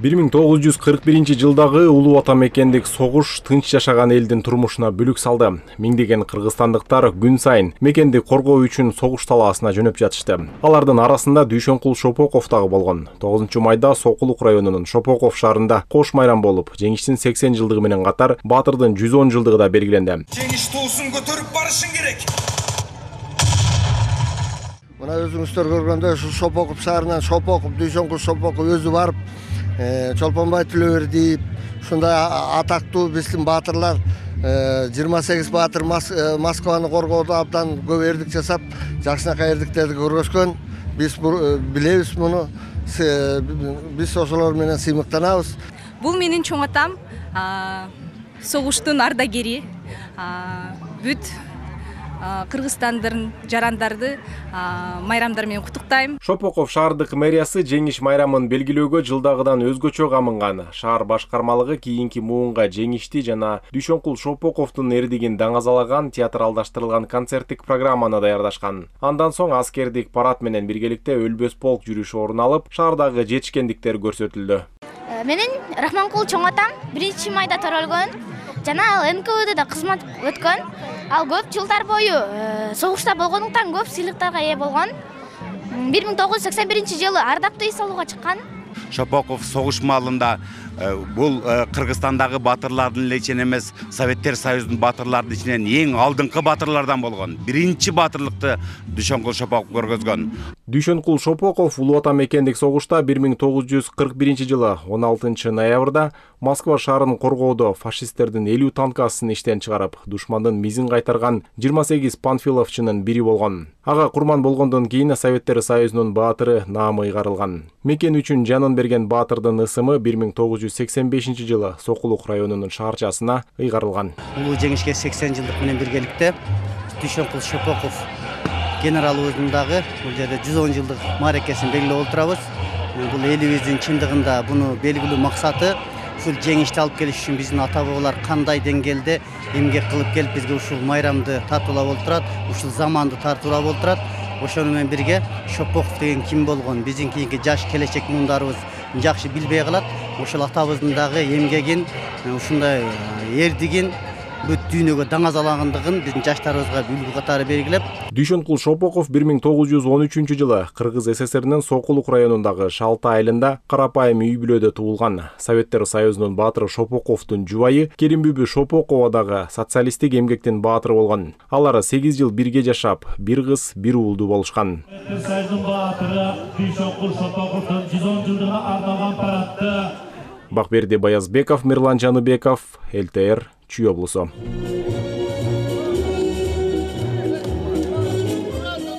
1941-жылдагы улуу ата мекендик согуш тынч жашаган элдин турмушуна бүлүк салды. Миңдеген кыргызстандыктар күн сайын мекенди коргоо үчүн согуш талаасына жөнөп жатышты. Алардын арасында Дүйшөнкул Шопоков дагы болгон. 9-майда Сокулук районунун Шопоков шаарында кош майрам болуп, жеңиштин 80 жылдыгы менен катар баатырдын 110 жылдыгы да белгиленди. Жеңиш туусун көтөрүп барышың керек. Мына өзүңүздөр көргөндөй ушу Шопоков шаарынан Шопоков, Дүйшөнкул Шопоков өзү барып, Чолпонбай Түлөбердиев, ушундай атактуу биздин баатырлар 28 баатыр Москваны коргоодо абдан көп эрдик жасап, жакшынакай эрдиктерди көргөзгөн. Биз билебиз муну, биз ошолор менен сыймыктанабыз. Бул менин чоң атам, согуштун ардагери, бүт Кыргызстандын жарандарды майрамдар менен куттуктайм. Шопоков шаардык мэриясы жеңиш майрамын белгилөөгө жылдагыдан өзгөчө камынган. Шаар башкармалыгы кийинки муунга жеңишти жана Дүйшөнкул Шопоковдун эрдигин даңазалаган театралдаштырылган концерттик программаны даярдашкан. Андан соң аскердик парад менен биргеликте өлбөс полк жүрүшү орун алып, шаардагы жетишкендиктер көрсөтүлдү. Менин Рахманкул чоң атам 1-майда төрөлгөн. Жана НКВД да кызмат өткөн. Ал көп жылдар бою согушта болгондуктан көп сыйлыктарга ээ болгон. 1981 жылы ардактуу үй салууга чыккан. Шопоков согуш маалында бул Кыргызстандагы баатырлардын эле ичинен эмес, Советтер Союзунун баатырлардын ичинен эң алдыңкы баатырлардан болгон. Биринчи баатырлыкты Дүйшөнкул Шопоков көргөзгөн. Дүйшөнкул Шопоков улуу ата мекендик согушта 1941 жылы 16 ноябрда Москва шаарын коргоодо фашисттердин 50 танкасын иштен чыгарып, душмандын мизин кайтарган 28 панфиловчунун бири болгон. Ага курман болгондон кийин Советтер Союзунун баатыры наамы ыйгарылган. Мекен үчүн жанын берген баатырдын ысымы 1985 жылы Сокулук районунун шаарчасына ыйгарылган. Улуу жеңишке 80 жылдык менен биргеликте Дүйшөнкул Шопоков генерал өзүндагы бул жерде 110 жылдык мааракесин белгилеп отурабыз. Бул элибиздин чындыгында буну белгилүү максаты ушул жеңишти алып келиш үчүн биздин ата бабалар кандай деңгээлде эмгек кылып келип бизге ушул майрамды тартуулап олтурат, ушул заманды тартуулап олтурат. Ошону менен бирге Шопоков деген ким болгон, биздин кийинки жаш келечек муундарыбыз жакшы билбей калат. Ошол атабыздын дагы эмгегин, ушундай эрдигин бүт дүйнөгө даңазалагандыгын биздин жаштарыбызга үлгү катары белгилеп. Дүйшөнкул Шопоков 1913 жылы Кыргыз СССРинин Сокулук районундагы Шалты айылында карапайым үй бүлөдө туулган. Советтер Союзунун баатыры Шопоковдун жубайы Керимбүбү Шопокова дагы социалисттик эмгектин баатыры болгон. Алар 8 жыл бирге жашап, бир кыз, бир уулду болушкан. Советтер Союзунун баатыры Дүйшөнкул Шопоковдун 110 жылдыгына арналган парадты Бакберди Баязбеков, Мирлан Жаныбеков, ЛТР, Чүй облусу.